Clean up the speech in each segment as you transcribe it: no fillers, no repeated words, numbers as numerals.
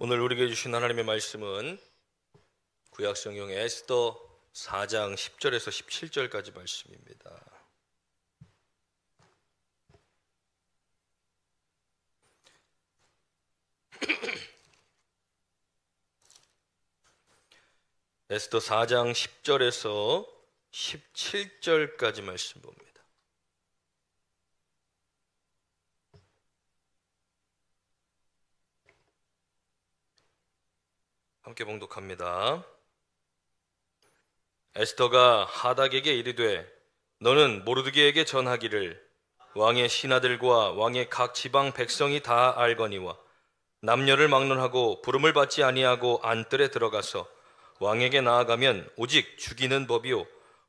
오늘 우리에게 주신 하나님의 말씀은 구약성경의 에스더 4장 10절에서 17절까지 말씀입니다. 에스더 4장 10절에서 17절까지 말씀 봅니다. 함께 봉독합니다. 에스더가 하닥에게 이르되 너는 모르드게에게 전하기를 왕의 신하들과 왕의 각 지방 백성이 다 알거니와 남녀를 막론하고 부름을 받지 아니하고 안뜰에 들어가서 왕에게 나아가면 오직 죽이는 법이요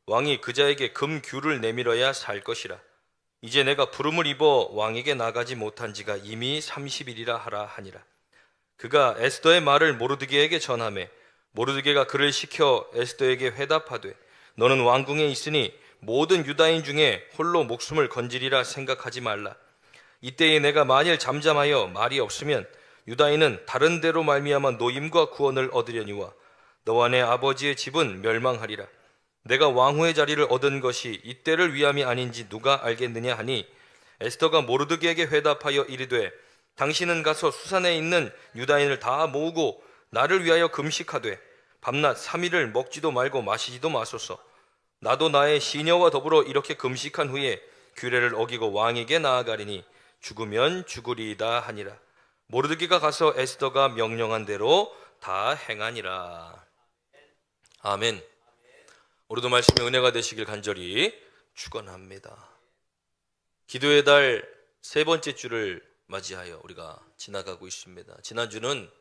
왕이 그자에게 금규를 내밀어야 살 것이라. 이제 내가 부름을 입어 왕에게 나가지 못한 지가 이미 30일이라 하라 하니라. 그가 에스더의 말을 모르드게에게 전하매 모르드게가 그를 시켜 에스더에게 회답하되 너는 왕궁에 있으니 모든 유다인 중에 홀로 목숨을 건지리라 생각하지 말라. 이때에 내가 만일 잠잠하여 말이 없으면 유다인은 다른 데로 말미암아 노임과 구원을 얻으려니와 너와 내 아버지의 집은 멸망하리라. 내가 왕후의 자리를 얻은 것이 이때를 위함이 아닌지 누가 알겠느냐 하니 에스더가 모르드게에게 회답하여 이르되 당신은 가서 수산에 있는 유다인을 다 모으고 나를 위하여 금식하되 밤낮 3일을 먹지도 말고 마시지도 마소서. 나도 나의 시녀와 더불어 이렇게 금식한 후에 규례를 어기고 왕에게 나아가리니 죽으면 죽으리이다 하니라. 모르드게가 가서 에스더가 명령한 대로 다 행하니라. 아멘. 오늘도 말씀이 은혜가 되시길 간절히 축원합니다. 기도의 달 세 번째 주를 맞이하여 우리가 지나가고 있습니다. 지난주는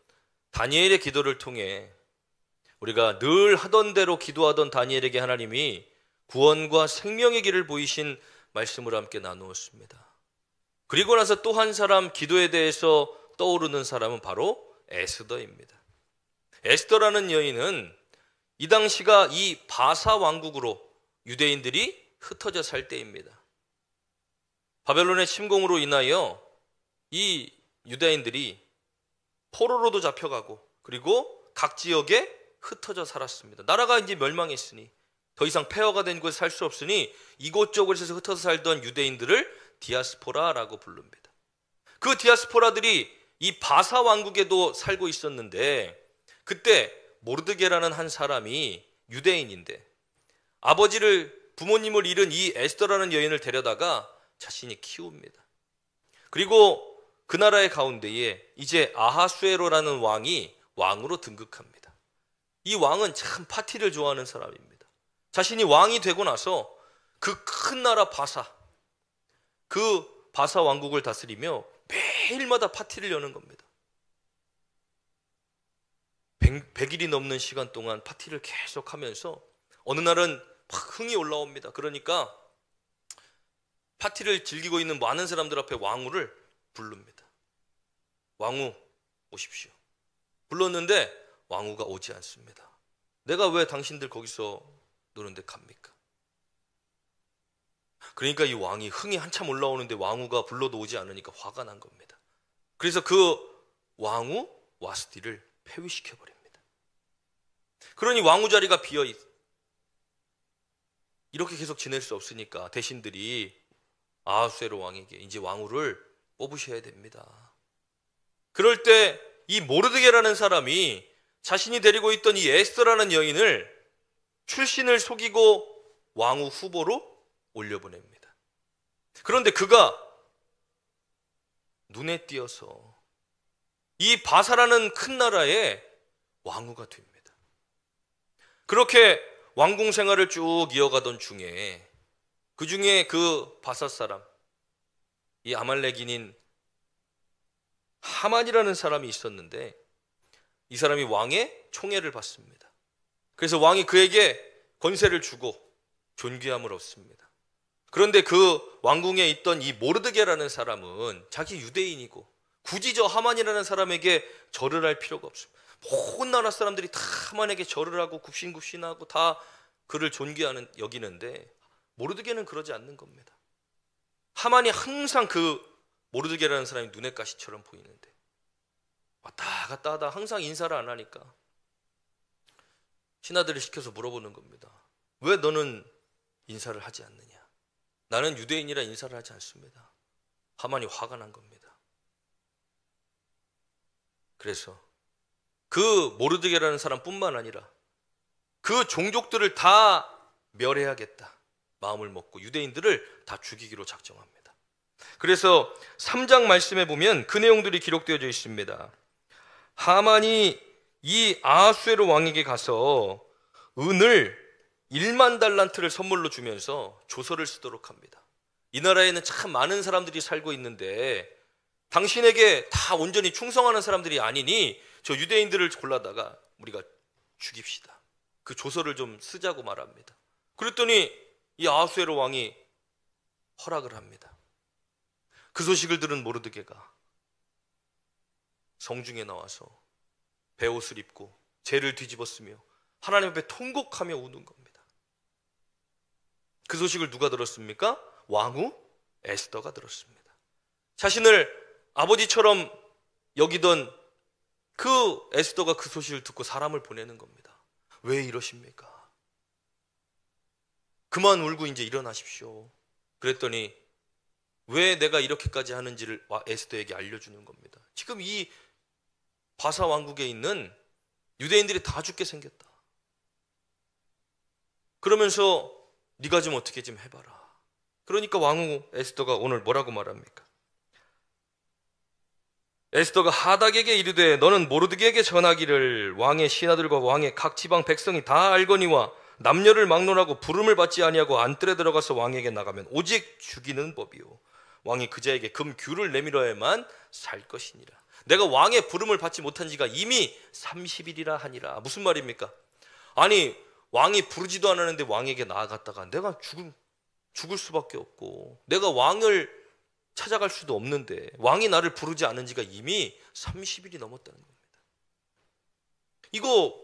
다니엘의 기도를 통해 우리가 늘 하던 대로 기도하던 다니엘에게 하나님이 구원과 생명의 길을 보이신 말씀을 함께 나누었습니다. 그리고 나서 또 한 사람 기도에 대해서 떠오르는 사람은 바로 에스더입니다. 에스더라는 여인은 이 당시가 이 바사 왕국으로 유대인들이 흩어져 살 때입니다. 바벨론의 침공으로 인하여 이 유대인들이 포로로도 잡혀가고 그리고 각 지역에 흩어져 살았습니다. 나라가 이제 멸망했으니 더 이상 폐허가 된 곳에 살 수 없으니 이곳저곳에서 흩어져 살던 유대인들을 디아스포라라고 부릅니다. 그 디아스포라들이 이 바사 왕국에도 살고 있었는데 그때 모르드게라는 한 사람이 유대인인데 부모님을 잃은 이 에스더라는 여인을 데려다가 자신이 키웁니다. 그리고 그 나라의 가운데에 이제 아하수에로라는 왕이 왕으로 등극합니다. 이 왕은 참 파티를 좋아하는 사람입니다. 자신이 왕이 되고 나서 그 큰 나라 그 바사 왕국을 다스리며 매일마다 파티를 여는 겁니다. 100일이 넘는 시간 동안 파티를 계속하면서 어느 날은 막 흥이 올라옵니다. 그러니까 파티를 즐기고 있는 많은 사람들 앞에 왕후를 부릅니다. 왕후 오십시오. 불렀는데 왕후가 오지 않습니다. 내가 왜 당신들 거기서 노는데 갑니까? 그러니까 이 왕이 흥이 한참 올라오는데 왕후가 불러도 오지 않으니까 화가 난 겁니다. 그래서 그 왕후 와스티를 폐위시켜버립니다. 그러니 왕후 자리가 비어있 이렇게 계속 지낼 수 없으니까 대신들이 아하수에로 왕에게 이제 왕후를 뽑으셔야 됩니다. 그럴 때 이 모르드게라는 사람이 자신이 데리고 있던 이 에스더라는 여인을 출신을 속이고 왕후 후보로 올려보냅니다. 그런데 그가 눈에 띄어서 이 바사라는 큰 나라의 왕후가 됩니다. 그렇게 왕궁 생활을 쭉 이어가던 중에 그 중에 그 바사 사람 이 아말렉인인 하만이라는 사람이 있었는데 이 사람이 왕의 총애를 받습니다. 그래서 왕이 그에게 권세를 주고 존귀함을 얻습니다. 그런데 그 왕궁에 있던 이 모르드게라는 사람은 자기 유대인이고 굳이 저 하만이라는 사람에게 절을 할 필요가 없습니다. 모든 나라 사람들이 다 하만에게 절을 하고 굽신굽신하고 다 그를 존귀하는 여기는데 모르드게는 그러지 않는 겁니다. 하만이 항상 그 모르드게라는 사람이 눈의 가시처럼 보이는데 왔다 갔다 하다 항상 인사를 안 하니까 신하들을 시켜서 물어보는 겁니다. 왜 너는 인사를 하지 않느냐? 나는 유대인이라 인사를 하지 않습니다. 하만이 화가 난 겁니다. 그래서 그 모르드게라는 사람뿐만 아니라 그 종족들을 다 멸해야겠다 마음을 먹고 유대인들을 다 죽이기로 작정합니다. 그래서 3장 말씀에 보면 그 내용들이 기록되어져 있습니다. 하만이 이 아하수에로 왕에게 가서 은을 1만 달란트를 선물로 주면서 조서를 쓰도록 합니다. 이 나라에는 참 많은 사람들이 살고 있는데 당신에게 다 온전히 충성하는 사람들이 아니니 저 유대인들을 골라다가 우리가 죽입시다. 그 조서를 좀 쓰자고 말합니다. 그랬더니 이 아하수에로 왕이 허락을 합니다. 그 소식을 들은 모르드게가 성중에 나와서 베옷을 입고 재를 뒤집었으며 하나님 앞에 통곡하며 우는 겁니다. 그 소식을 누가 들었습니까? 왕후 에스더가 들었습니다. 자신을 아버지처럼 여기던 그 에스더가 그 소식을 듣고 사람을 보내는 겁니다. 왜 이러십니까? 그만 울고 이제 일어나십시오. 그랬더니 왜 내가 이렇게까지 하는지를 에스더에게 알려주는 겁니다. 지금 이 바사 왕국에 있는 유대인들이 다 죽게 생겼다. 그러면서 네가 좀 어떻게 좀 해봐라. 그러니까 왕후 에스더가 오늘 뭐라고 말합니까? 에스더가 하닥에게 이르되 너는 모르드게에게 전하기를 왕의 신하들과 왕의 각 지방 백성이 다 알거니와 남녀를 막론하고 부름을 받지 아니하고 안뜰에 들어가서 왕에게 나가면 오직 죽이는 법이요 왕이 그자에게 금 규를 내밀어야만 살 것이니라. 내가 왕의 부름을 받지 못한 지가 이미 30일이라 하니라. 무슨 말입니까? 아니 왕이 부르지도 않았는데 왕에게 나아갔다가 내가 죽을 수밖에 없고 내가 왕을 찾아갈 수도 없는데 왕이 나를 부르지 않은 지가 이미 30일이 넘었다는 겁니다. 이거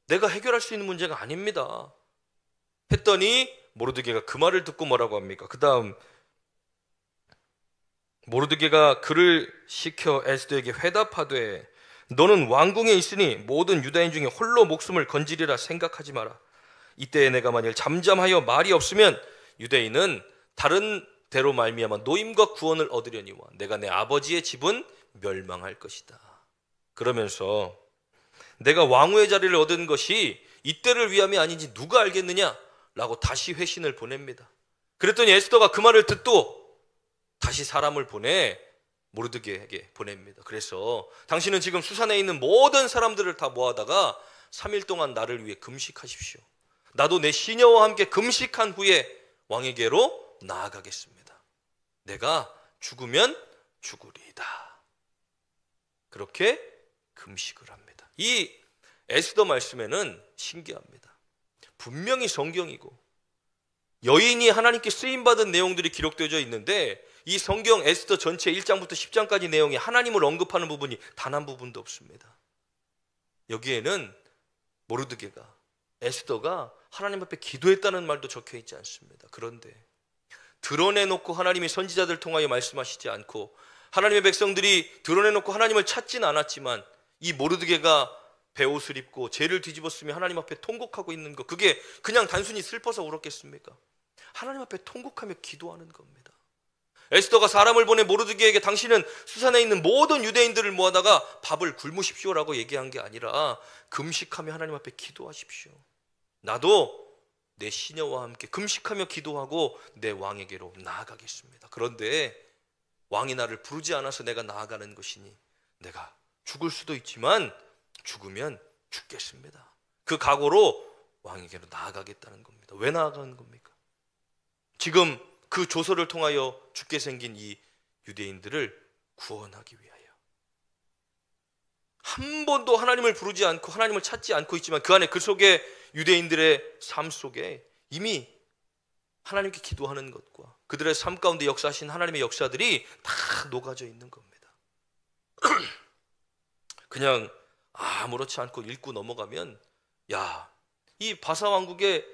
내가 해결할 수 있는 문제가 아닙니다. 했더니 모르드게가 그 말을 듣고 뭐라고 합니까? 그 다음 모르드게가 그를 시켜 에스더에게 회답하되 너는 왕궁에 있으니 모든 유다인 중에 홀로 목숨을 건지리라 생각하지 마라. 이때에 내가 만일 잠잠하여 말이 없으면 유대인은 다른 대로 말미암아 노임과 구원을 얻으려니와 내가 내 아버지의 집은 멸망할 것이다. 그러면서 내가 왕후의 자리를 얻은 것이 이때를 위함이 아닌지 누가 알겠느냐? 라고 다시 회신을 보냅니다. 그랬더니 에스더가 그 말을 듣고 다시 사람을 보내 모르드게에게 보냅니다. 그래서 당신은 지금 수산에 있는 모든 사람들을 다 모아다가 3일 동안 나를 위해 금식하십시오. 나도 내 시녀와 함께 금식한 후에 왕에게로 나아가겠습니다. 내가 죽으면 죽으리이다. 그렇게 금식을 합니다. 이 에스더 말씀에는 신기합니다. 분명히 성경이고 여인이 하나님께 쓰임받은 내용들이 기록되어져 있는데 이 성경 에스더 전체 1장부터 10장까지 내용이 하나님을 언급하는 부분이 단 한 부분도 없습니다. 여기에는 모르드게가 에스더가 하나님 앞에 기도했다는 말도 적혀 있지 않습니다. 그런데 드러내놓고 하나님이 선지자들 통하여 말씀하시지 않고 하나님의 백성들이 드러내놓고 하나님을 찾지는 않았지만 이 모르드게가 베옷을 입고 재를 뒤집었으며 하나님 앞에 통곡하고 있는 것, 그게 그냥 단순히 슬퍼서 울었겠습니까? 하나님 앞에 통곡하며 기도하는 겁니다. 에스더가 사람을 보내 모르드게에게 당신은 수산에 있는 모든 유대인들을 모아다가 밥을 굶으십시오라고 얘기한 게 아니라 금식하며 하나님 앞에 기도하십시오. 나도 내 시녀와 함께 금식하며 기도하고 내 왕에게로 나아가겠습니다. 그런데 왕이 나를 부르지 않아서 내가 나아가는 것이니 내가 죽을 수도 있지만 죽으면 죽겠습니다. 그 각오로 왕에게로 나아가겠다는 겁니다. 왜 나아가는 겁니까? 지금 그 조서를 통하여 죽게 생긴 이 유대인들을 구원하기 위하여. 한 번도 하나님을 부르지 않고 하나님을 찾지 않고 있지만 그 안에 그 속에 유대인들의 삶 속에 이미 하나님께 기도하는 것과 그들의 삶 가운데 역사하신 하나님의 역사들이 다 녹아져 있는 겁니다. 그냥 아무렇지 않고 읽고 넘어가면 야, 이 바사 왕국의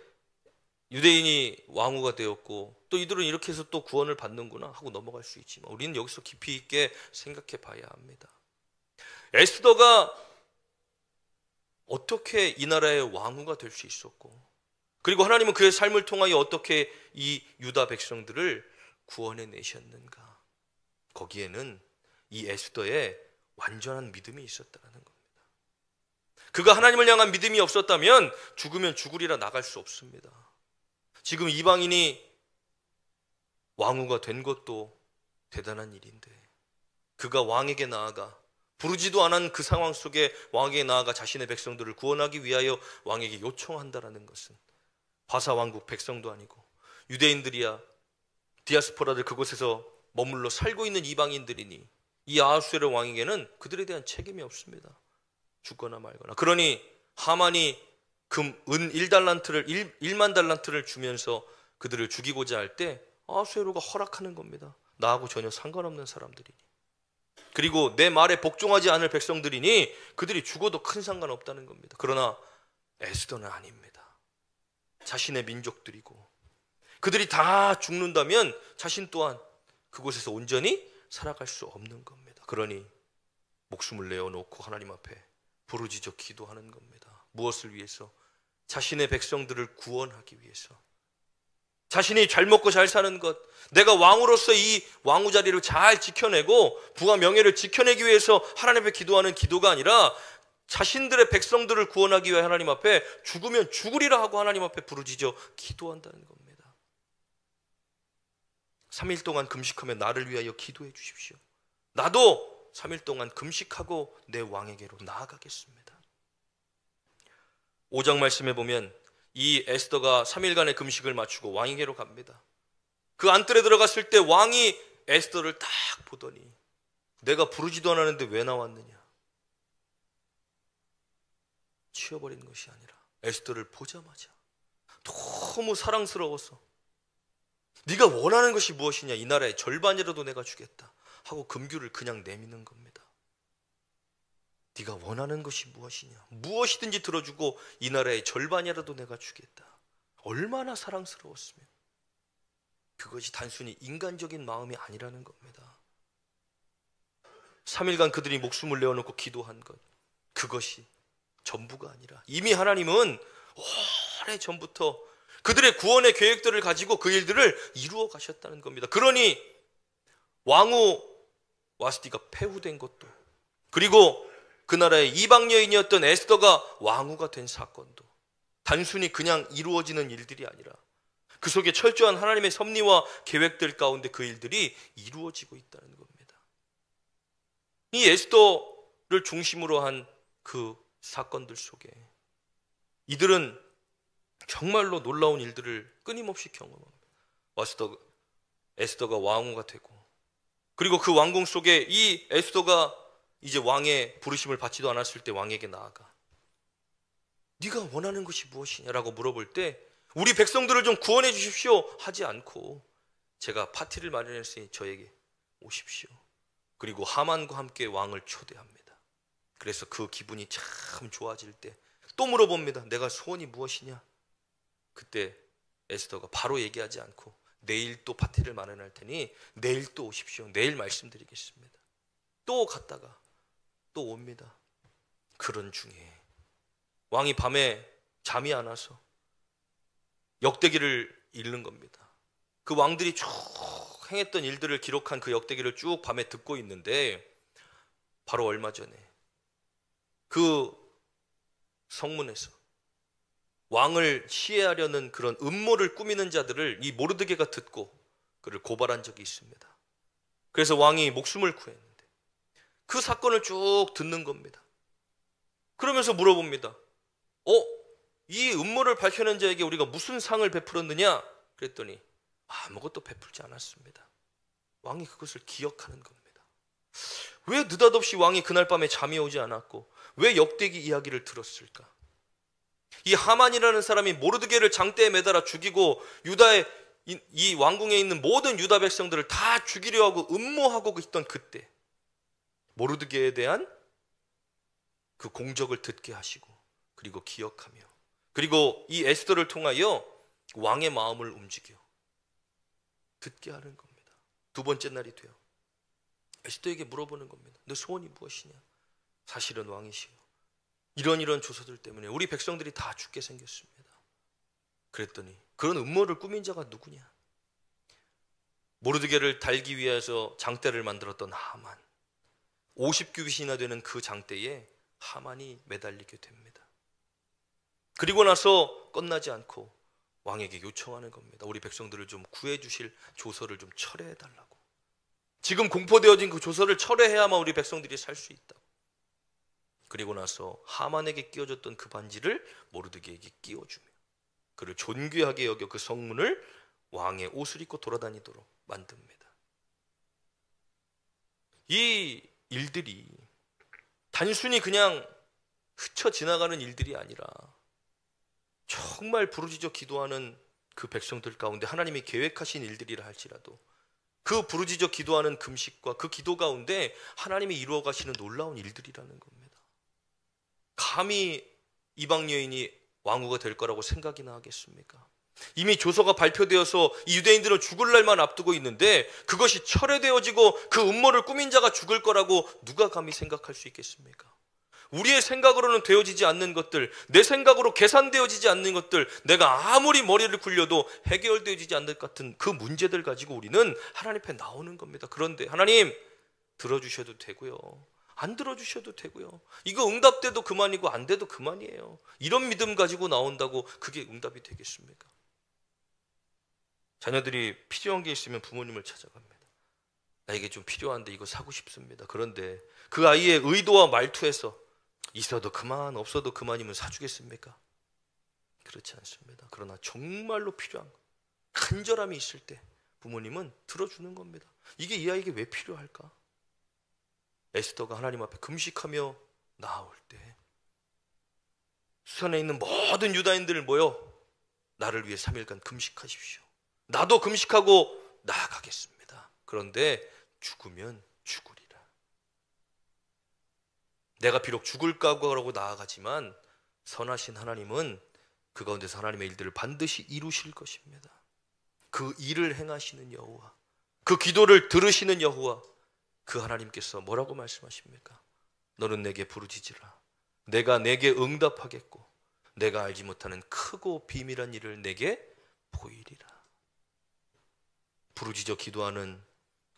유대인이 왕후가 되었고 또 이들은 이렇게 해서 또 구원을 받는구나 하고 넘어갈 수 있지만 우리는 여기서 깊이 있게 생각해 봐야 합니다. 에스더가 어떻게 이 나라의 왕후가 될 수 있었고, 그리고 하나님은 그의 삶을 통하여 어떻게 이 유다 백성들을 구원해 내셨는가. 거기에는 이 에스더의 완전한 믿음이 있었다는 겁니다. 그가 하나님을 향한 믿음이 없었다면 죽으면 죽으리라 나갈 수 없습니다. 지금 이방인이 왕후가 된 것도 대단한 일인데, 그가 왕에게 나아가, 부르지도 않은 그 상황 속에 왕에게 나아가 자신의 백성들을 구원하기 위하여 왕에게 요청한다라는 것은 바사왕국 백성도 아니고 유대인들이야, 디아스포라들, 그곳에서 머물러 살고 있는 이방인들이니 이 아하수에로 왕에게는 그들에 대한 책임이 없습니다. 죽거나 말거나. 그러니 하만이 금, 은 1달란트를 1만 달란트를 주면서 그들을 죽이고자 할 때 아하수에로가 허락하는 겁니다. 나하고 전혀 상관없는 사람들이니, 그리고 내 말에 복종하지 않을 백성들이니 그들이 죽어도 큰 상관없다는 겁니다. 그러나 에스더는 아닙니다. 자신의 민족들이고 그들이 다 죽는다면 자신 또한 그곳에서 온전히 살아갈 수 없는 겁니다. 그러니 목숨을 내어놓고 하나님 앞에 부르짖어 기도하는 겁니다. 무엇을 위해서? 자신의 백성들을 구원하기 위해서. 자신이 잘 먹고 잘 사는 것, 내가 왕으로서 이 왕후 자리를 잘 지켜내고 부와 명예를 지켜내기 위해서 하나님 앞에 기도하는 기도가 아니라 자신들의 백성들을 구원하기 위해 하나님 앞에 죽으면 죽으리라 하고 하나님 앞에 부르짖어 기도한다는 겁니다. 3일 동안 금식하며 나를 위하여 기도해 주십시오. 나도 3일 동안 금식하고 내 왕에게로 나아가겠습니다. 5장 말씀에 보면 이 에스더가 3일간의 금식을 마치고 왕에게로 갑니다. 그 안뜰에 들어갔을 때 왕이 에스더를 딱 보더니 내가 부르지도 않았는데 왜 나왔느냐, 치워버리는 것이 아니라 에스더를 보자마자 너무 사랑스러워서 네가 원하는 것이 무엇이냐, 이 나라의 절반이라도 내가 주겠다 하고 금규를 그냥 내미는 겁니다. 네가 원하는 것이 무엇이냐, 무엇이든지 들어주고 이 나라의 절반이라도 내가 주겠다. 얼마나 사랑스러웠으면. 그것이 단순히 인간적인 마음이 아니라는 겁니다. 3일간 그들이 목숨을 내어놓고 기도한 것, 그것이 전부가 아니라 이미 하나님은 오래전부터 그들의 구원의 계획들을 가지고 그 일들을 이루어 가셨다는 겁니다. 그러니 왕후 와스티가 폐후된 것도, 그리고 그 나라의 이방 여인이었던 에스더가 왕후가 된 사건도 단순히 그냥 이루어지는 일들이 아니라 그 속에 철저한 하나님의 섭리와 계획들 가운데 그 일들이 이루어지고 있다는 겁니다. 이 에스더를 중심으로 한 그 사건들 속에 이들은 정말로 놀라운 일들을 끊임없이 경험합니다. 에스더가 왕후가 되고, 그리고 그 왕궁 속에 이 에스더가 이제 왕의 부르심을 받지도 않았을 때 왕에게 나아가 네가 원하는 것이 무엇이냐라고 물어볼 때 우리 백성들을 좀 구원해 주십시오 하지 않고 제가 파티를 마련했으니 저에게 오십시오. 그리고 하만과 함께 왕을 초대합니다. 그래서 그 기분이 참 좋아질 때 또 물어봅니다. 내가 소원이 무엇이냐? 그때 에스더가 바로 얘기하지 않고 내일 또 파티를 마련할 테니 내일 또 오십시오. 내일 말씀드리겠습니다. 또 갔다가 또 옵니다. 그런 중에 왕이 밤에 잠이 안 와서 역대기를 읽는 겁니다. 그 왕들이 쭉 행했던 일들을 기록한 그 역대기를 쭉 밤에 듣고 있는데 바로 얼마 전에 그 성문에서 왕을 시해하려는 그런 음모를 꾸미는 자들을 이 모르드게가 듣고 그를 고발한 적이 있습니다. 그래서 왕이 목숨을 구했는데 그 사건을 쭉 듣는 겁니다. 그러면서 물어봅니다. 이 음모를 밝혀낸 자에게 우리가 무슨 상을 베풀었느냐? 그랬더니 아무것도 베풀지 않았습니다. 왕이 그것을 기억하는 겁니다. 왜 느닷없이 왕이 그날 밤에 잠이 오지 않았고 왜 역대기 이야기를 들었을까? 이 하만이라는 사람이 모르드게를 장대에 매달아 죽이고 유다의 이 왕궁에 있는 모든 유다 백성들을 다 죽이려 하고 음모하고 있던 그때 모르드게에 대한 그 공적을 듣게 하시고 그리고 기억하며 그리고 이 에스더를 통하여 왕의 마음을 움직여 듣게 하는 겁니다. 두 번째 날이 돼요. 에스더에게 물어보는 겁니다. 너 소원이 무엇이냐? 사실은 왕이시요. 이런 조서들 때문에 우리 백성들이 다 죽게 생겼습니다. 그랬더니 그런 음모를 꾸민 자가 누구냐? 모르드게를 달기 위해서 장대를 만들었던 하만. 50규빗이나 되는 그 장대에 하만이 매달리게 됩니다. 그리고 나서 끝나지 않고 왕에게 요청하는 겁니다. 우리 백성들을 좀 구해 주실 조서를 좀 철회해 달라고. 지금 공포되어진 그 조서를 철회해야만 우리 백성들이 살 수 있다. 그리고 나서 하만에게 끼워줬던 그 반지를 모르드게에게 끼워주며 그를 존귀하게 여겨 그 성문을 왕의 옷을 입고 돌아다니도록 만듭니다. 이 일들이 단순히 그냥 스쳐 지나가는 일들이 아니라 정말 부르짖어 기도하는 그 백성들 가운데 하나님이 계획하신 일들이라 할지라도 그 부르짖어 기도하는 금식과 그 기도 가운데 하나님이 이루어 가시는 놀라운 일들이라는 겁니다. 감히 이방 여인이 왕후가 될 거라고 생각이나 하겠습니까? 이미 조서가 발표되어서 이 유대인들은 죽을 날만 앞두고 있는데 그것이 철회되어지고 그 음모를 꾸민 자가 죽을 거라고 누가 감히 생각할 수 있겠습니까? 우리의 생각으로는 되어지지 않는 것들, 내 생각으로 계산되어지지 않는 것들, 내가 아무리 머리를 굴려도 해결되어지지 않는 것 같은 그 문제들 가지고 우리는 하나님 앞에 나오는 겁니다. 그런데 하나님 들어주셔도 되고요, 안 들어주셔도 되고요, 이거 응답돼도 그만이고 안 돼도 그만이에요. 이런 믿음 가지고 나온다고 그게 응답이 되겠습니까? 자녀들이 필요한 게 있으면 부모님을 찾아갑니다. 나에게 좀 필요한데 이거 사고 싶습니다. 그런데 그 아이의 의도와 말투에서 있어도 그만 없어도 그만이면 사주겠습니까? 그렇지 않습니다. 그러나 정말로 필요한 간절함이 있을 때 부모님은 들어주는 겁니다. 이게 이 아이에게 왜 필요할까? 에스더가 하나님 앞에 금식하며 나아올 때 수산에 있는 모든 유다인들을 모여 나를 위해 3일간 금식하십시오. 나도 금식하고 나아가겠습니다. 그런데 죽으면 죽으리라. 내가 비록 죽을 각오라고 나아가지만 선하신 하나님은 그 가운데서 하나님의 일들을 반드시 이루실 것입니다. 그 일을 행하시는 여호와, 그 기도를 들으시는 여호와, 그 하나님께서 뭐라고 말씀하십니까? 너는 내게 부르짖으라. 내가 내게 응답하겠고 내가 알지 못하는 크고 비밀한 일을 내게 보이리라. 부르짖어 기도하는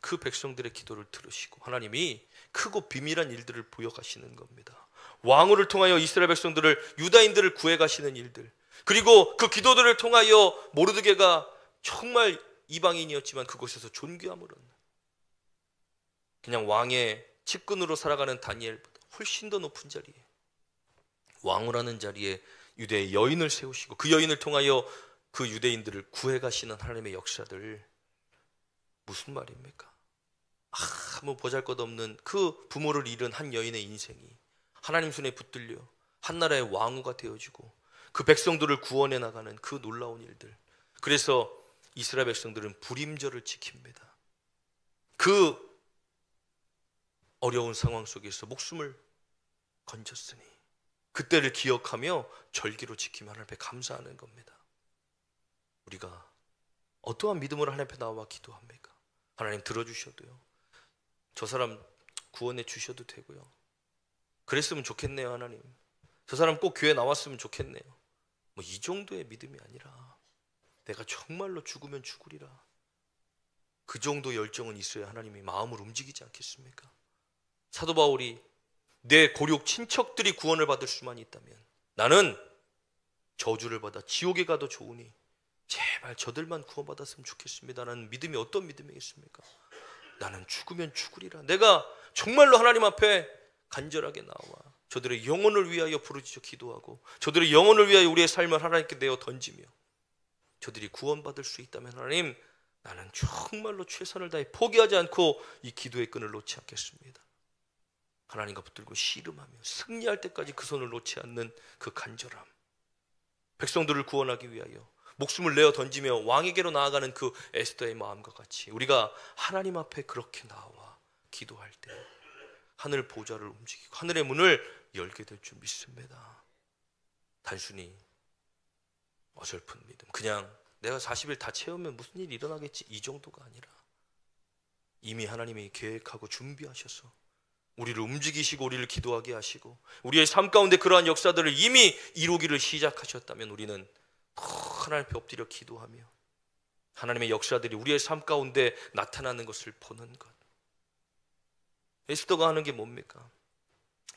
그 백성들의 기도를 들으시고 하나님이 크고 비밀한 일들을 보여가시는 겁니다. 왕후를 통하여 이스라엘 백성들을, 유다인들을 구해가시는 일들, 그리고 그 기도들을 통하여 모르드게가 정말 이방인이었지만 그곳에서 존귀함을 얻는, 그냥 왕의 측근으로 살아가는 다니엘보다 훨씬 더 높은 자리에, 왕후라는 자리에 유대의 여인을 세우시고 그 여인을 통하여 그 유대인들을 구해가시는 하나님의 역사들, 무슨 말입니까? 아무 보잘것없는 그 부모를 잃은 한 여인의 인생이 하나님 손에 붙들려 한 나라의 왕후가 되어지고 그 백성들을 구원해 나가는 그 놀라운 일들. 그래서 이스라엘 백성들은 불임절을 지킵니다. 그 어려운 상황 속에서 목숨을 건졌으니 그때를 기억하며 절기로 지키며 하나님 앞에 감사하는 겁니다. 우리가 어떠한 믿음으로 하나님 앞에 나와 기도합니까? 하나님 들어주셔도요, 저 사람 구원해 주셔도 되고요, 그랬으면 좋겠네요 하나님, 저 사람 꼭 교회 나왔으면 좋겠네요, 뭐 이 정도의 믿음이 아니라 내가 정말로 죽으면 죽으리라, 그 정도 열정은 있어야 하나님이 마음을 움직이지 않겠습니까? 사도 바울이 내 고륙 친척들이 구원을 받을 수만 있다면 나는 저주를 받아 지옥에 가도 좋으니 제발 저들만 구원받았으면 좋겠습니다라는 믿음이 어떤 믿음이겠습니까? 나는 죽으면 죽으리라. 내가 정말로 하나님 앞에 간절하게 나와 저들의 영혼을 위하여 부르짖어 기도하고 저들의 영혼을 위하여 우리의 삶을 하나님께 내어 던지며 저들이 구원받을 수 있다면 하나님, 나는 정말로 최선을 다해 포기하지 않고 이 기도의 끈을 놓지 않겠습니다. 하나님과 붙들고 씨름하며 승리할 때까지 그 손을 놓지 않는 그 간절함, 백성들을 구원하기 위하여 목숨을 내어 던지며 왕에게로 나아가는 그 에스더의 마음과 같이 우리가 하나님 앞에 그렇게 나와 기도할 때 하늘 보좌를 움직이고 하늘의 문을 열게 될 줄 믿습니다. 단순히 어설픈 믿음, 그냥 내가 40일 다 채우면 무슨 일이 일어나겠지, 이 정도가 아니라 이미 하나님이 계획하고 준비하셔서 우리를 움직이시고 우리를 기도하게 하시고 우리의 삶 가운데 그러한 역사들을 이미 이루기를 시작하셨다면 우리는 하나님 앞에 엎드려 기도하며 하나님의 역사들이 우리의 삶 가운데 나타나는 것을 보는 것. 에스더가 하는 게 뭡니까?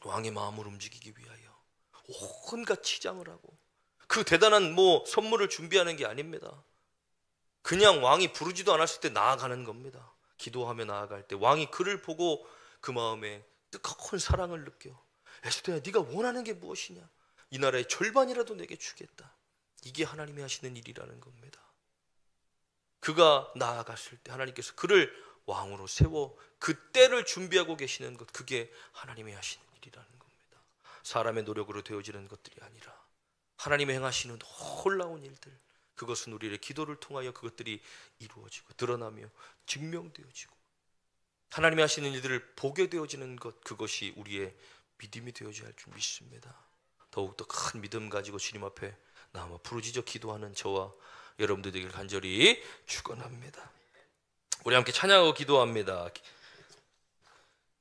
왕의 마음을 움직이기 위하여 온갖 치장을 하고 그 대단한 선물을 준비하는 게 아닙니다. 그냥 왕이 부르지도 않았을 때 나아가는 겁니다. 기도하며 나아갈 때 왕이 그를 보고 그 마음에 뜨거운 사랑을 느껴. 에스더야, 네가 원하는 게 무엇이냐? 이 나라의 절반이라도 내게 주겠다. 이게 하나님이 하시는 일이라는 겁니다. 그가 나아갔을 때 하나님께서 그를 왕으로 세워 그 때를 준비하고 계시는 것, 그게 하나님이 하시는 일이라는 겁니다. 사람의 노력으로 되어지는 것들이 아니라 하나님이 행하시는 놀라운 일들, 그것은 우리의 기도를 통하여 그것들이 이루어지고 드러나며 증명되어지고 하나님이 하시는 일들을 보게 되어지는 것, 그것이 우리의 믿음이 되어져야 할 줄 믿습니다. 더욱더 큰 믿음 가지고 주님 앞에 나아가 부르짖어 기도하는 저와 여러분들 되길 간절히 축원합니다. 우리 함께 찬양하고 기도합니다.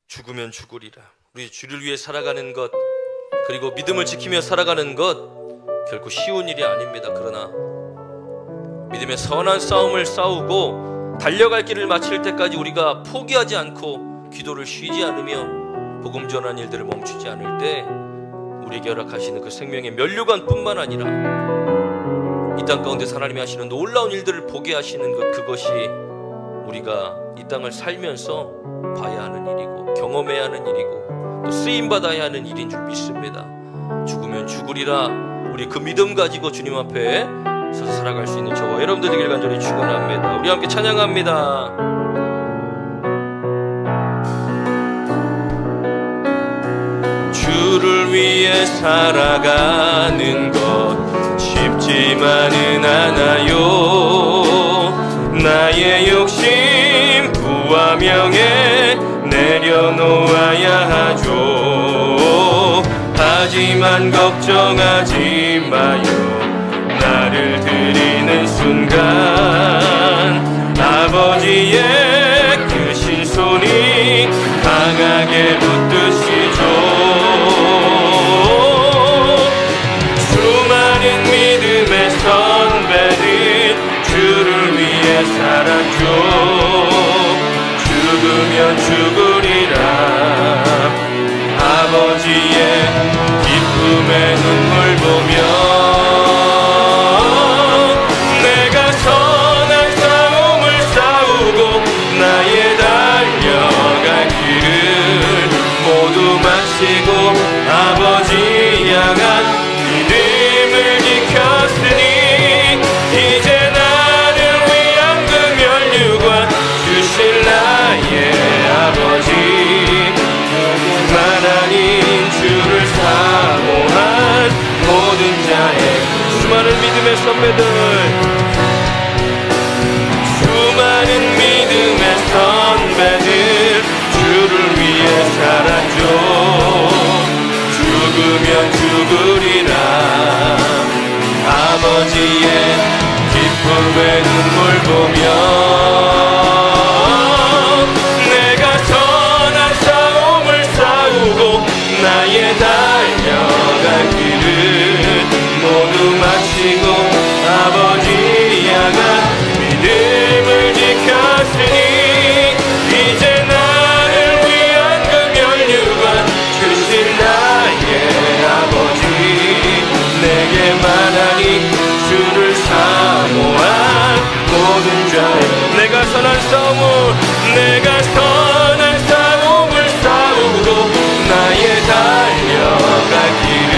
죽으면 죽으리라. 우리 주를 위해 살아가는 것, 그리고 믿음을 지키며 살아가는 것 결코 쉬운 일이 아닙니다. 그러나 믿음의 선한 싸움을 싸우고 달려갈 길을 마칠 때까지 우리가 포기하지 않고 기도를 쉬지 않으며 복음 전하는 일들을 멈추지 않을 때 우리에게 허락하시는 그 생명의 면류관뿐만 아니라 이 땅 가운데 하나님이 하시는 놀라운 일들을 보게 하시는 것, 그것이 우리가 이 땅을 살면서 봐야 하는 일이고 경험해야 하는 일이고 또 쓰임받아야 하는 일인 줄 믿습니다. 죽으면 죽으리라. 우리 그 믿음 가지고 주님 앞에 서서 살아갈 수 있는 저와 여러분들 되길 간절히 축원합니다. 우리 함께 찬양합니다. 주를 위해 살아가는 것 쉽지만은 않아요. 나의 욕심 부와 명예 내려놓아야 하죠. 하지만 걱정하지 마요. 나를 드리는 순간 아버지의 크신 손이 강하게 붙드시죠. 수많은 믿음의 선배들 주를 위해 살았죠. 죽으면 죽으리라. 아버지의 기쁨의 눈물 보며 내가 선한 싸움을 싸우고 나의 달려갈 길을 모두 마치고 아버지 향한 믿음을 지켰으니 이제 나를 위한 그 면류관 주실 나의 아버지 하나님 주를 사모한 모든 자의 수많은 믿음의 선배들, 수많은 믿음의 선배들 주를 위해 살았죠. 죽으면 죽으리라. 아버지의 기쁨의 눈물 보며 내가 선한 싸움을 싸우고 나의 달려갈 길을 모두 마치고 아버지 향한 믿음을 지켰으니 이제 나를 위한 그 면류관 주신 나의 아버지 내게만 하니 주를 사모한 모든 자의 내가 선한 싸움을 싸우고 나의 달려갈 길을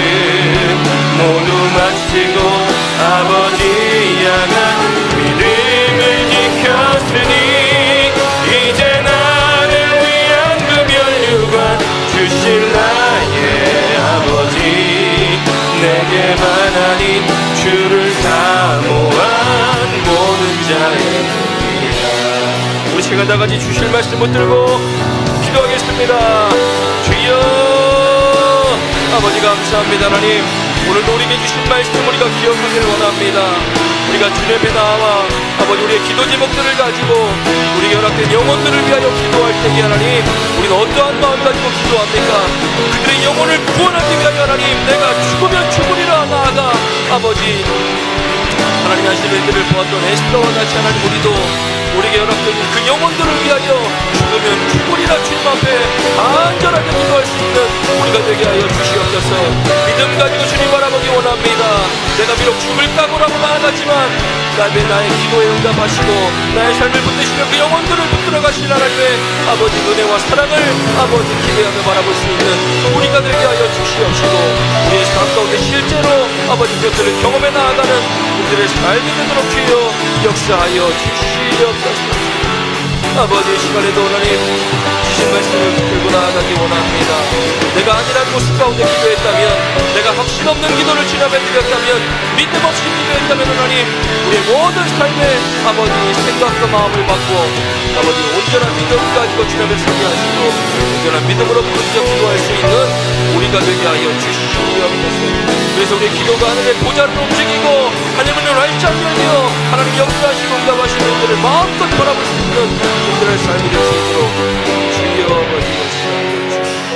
모두 마치고 아버지 향한 믿음을 지켰으니 이제 나를 위한 그 면류관 주실 나의 아버지 내게만 하니 주를 사모한 모든 자에게라. 우리 시간 다같이 주실 말씀 붙들고 기도하겠습니다. 주여 아버지 감사합니다. 하나님 오늘도 우리에게 주신 말씀 우리가 기억하기를 원합니다. 우리가 주님에 나와 아버지 우리의 기도 제목들을 가지고 우리에게 허락된 영혼들을 위하여 기도할 때 때에 하나님, 우리는 어떠한 마음 가지고 기도합니까? 그들의 영혼을 구원하기 위하여 하나님, 내가 죽으면 죽으리라 나아가 아버지 하나님 하시는 일들을 보았던 에스더와 같이 하나님, 우리에게 연합된 그 영혼들을 위하여 죽으면 죽으리라 주님 앞에 안전하게 기도할 수 있는 우리가 되게 하여 주시옵소서. 믿음 가지고 주님 바라보기 원합니다. 내가 비록 죽을 각오라고 나아갔지만 나의 기도에 응답하시고 나의 삶을 붙드시며 그 영혼들을 붙들어 가실 하나님의 아버지 은혜와 사랑을 아버지 기대하며 바라볼 수 있는 우리가 되게 하여 주시옵시고, 우리의 삶 가운데 실제로 아버지 그것들을 경험해 나아가는 우리들의 삶이 되도록 주여 역사하여 주시옵소서. 아버지 이 시간에도 하나님 주신 말씀을 붙들고 나아가기 원합니다. 내가 안일한 모습 가운데 기도했다면, 내가 확신 없는 기도를 주님 앞에 드렸다면, 믿음 없이 기도했다면 하나님, 우리의 모든 삶의 아버지 생각과 마음을 바꾸어 아버지 온전한 믿음을 가지고 주님 앞에 서게 하시고 온전한 믿음으로 부르짖어 기도할 수 있는 우리가 되게 하여 주시옵소서. 그래서 우리의 기도가 하늘의 보좌를 움직이고 하늘문을 활짝 열며 하나님 역사하시고 응답하시는 일들을 마음껏 바라볼 수 있는 우리들의 삶이 될 수 있도록 주여 아버지 역사하여 주시옵소서.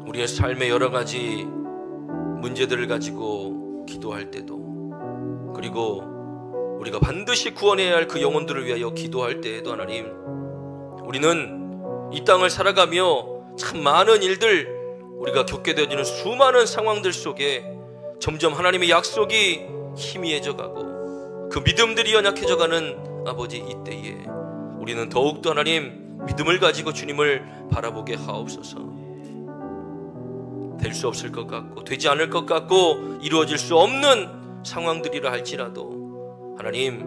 우리의 삶의 여러 가지 문제들을 가지고 기도할 때도, 그리고 우리가 반드시 구원해야 할 그 영혼들을 위하여 기도할 때에도 하나님, 우리는 이 땅을 살아가며 참 많은 일들, 우리가 겪게 되어지는 수많은 상황들 속에 점점 하나님의 약속이 희미해져 가고 그 믿음들이 연약해져 가는 아버지 이때에 우리는 더욱더 하나님 믿음을 가지고 주님을 바라보게 하옵소서. 될 수 없을 것 같고 되지 않을 것 같고 이루어질 수 없는 상황들이라 할지라도 하나님,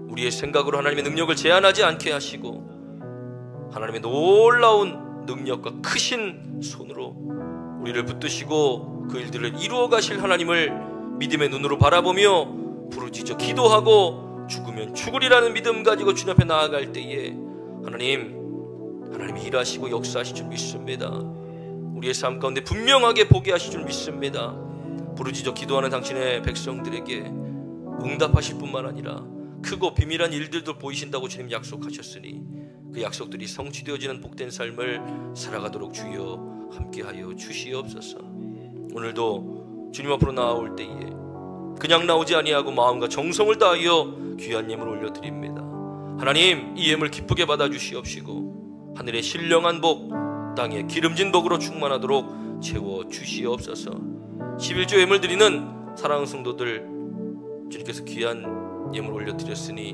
우리의 생각으로 하나님의 능력을 제한하지 않게 하시고 하나님의 놀라운 능력과 크신 손으로 우리를 붙드시고 그 일들을 이루어 가실 하나님을 믿음의 눈으로 바라보며 부르짖어 기도하고 죽으면 죽으리라는 믿음 가지고 주님 앞에 나아갈 때에 하나님이 일하시고 역사하실 줄 믿습니다. 우리의 삶 가운데 분명하게 보게 하실 줄 믿습니다. 부르짖어 기도하는 당신의 백성들에게 응답하실 뿐만 아니라 크고 비밀한 일들도 보이신다고 주님 약속하셨으니 그 약속들이 성취되어지는 복된 삶을 살아가도록 주여 함께하여 주시옵소서. 오늘도 주님 앞으로 나아올 때에 그냥 나오지 아니하고 마음과 정성을 다하여 귀한 예물을 올려드립니다. 하나님, 이 예물 기쁘게 받아주시옵시고 하늘의 신령한 복, 땅의 기름진 복으로 충만하도록 채워주시옵소서. 11조 예물 드리는 사랑하는 성도들, 주님께서 귀한 예물 올려드렸으니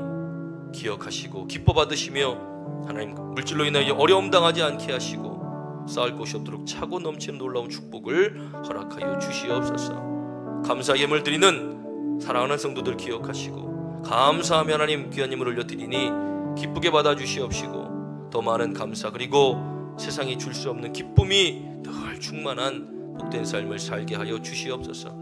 기억하시고 기뻐 받으시며 하나님 물질로 인하여 어려움 당하지 않게 하시고 쌓을 곳이 없도록 차고 넘치는 놀라운 축복을 허락하여 주시옵소서. 감사 예물 드리는 사랑하는 성도들 기억하시고 감사하며 하나님 귀한 예물 올려드리니 기쁘게 받아주시옵시고 더 많은 감사, 그리고 세상이 줄 수 없는 기쁨이 늘 충만한 복된 삶을 살게 하여 주시옵소서.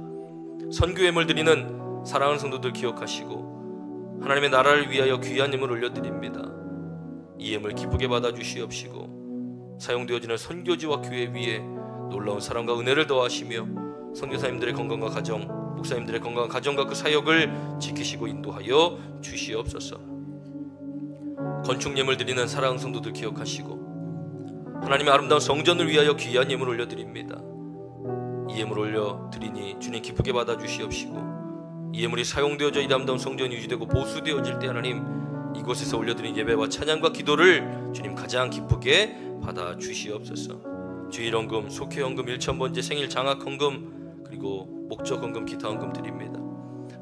선교 예물 드리는 사랑하는 성도들 기억하시고 하나님의 나라를 위하여 귀한 예물 올려드립니다. 이 예물 기쁘게 받아주시옵시고 사용되어지는 선교지와 교회 위에 놀라운 사랑과 은혜를 더하시며 선교사님들의 건강과 가정, 목사님들의 건강한 가정과 그 사역을 지키시고 인도하여 주시옵소서. 건축 예물 드리는 사랑하는 성도들 기억하시고 하나님의 아름다운 성전을 위하여 귀한 예물 올려드립니다. 이 예물 올려드리니 주님 기쁘게 받아주시옵시고 이 예물이 사용되어져 이 아름다운 성전이 유지되고 보수되어질 때 하나님, 이곳에서 올려드린 예배와 찬양과 기도를 주님 가장 기쁘게 받아주시옵소서. 주일헌금, 속회헌금, 1,000번째 생일 장학헌금, 그리고 목적헌금, 기타헌금 드립니다.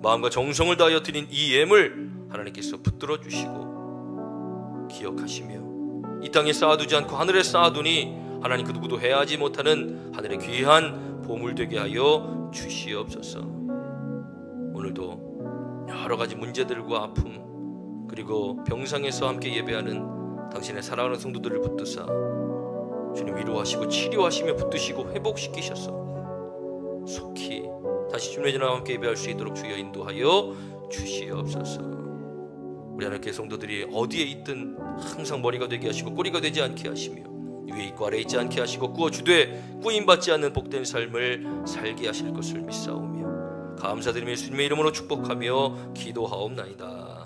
마음과 정성을 다하여 드린 이 예물 하나님께서 붙들어 주시고 기억하시며 이 땅에 쌓아두지 않고 하늘에 쌓아두니 하나님 그 누구도 해하지 못하는 하늘의 귀한 보물 되게 하여 주시옵소서. 오늘도 여러 가지 문제들과 아픔, 그리고 병상에서 함께 예배하는 당신의 사랑하는 성도들을 붙드사 주님 위로하시고 치료하시며 붙드시고 회복시키셔서 속히 다시 주님의 전화와 함께 예배할 수 있도록 주여 인도하여 주시옵소서. 우리 하나님께 성도들이 어디에 있든 항상 머리가 되게 하시고 꼬리가 되지 않게 하시며 위에 있고 아래에 있지 않게 하시고 꾸어주되 꾸임받지 않는 복된 삶을 살게 하실 것을 믿사오며 감사드리며 예수님의 이름으로 축복하며 기도하옵나이다.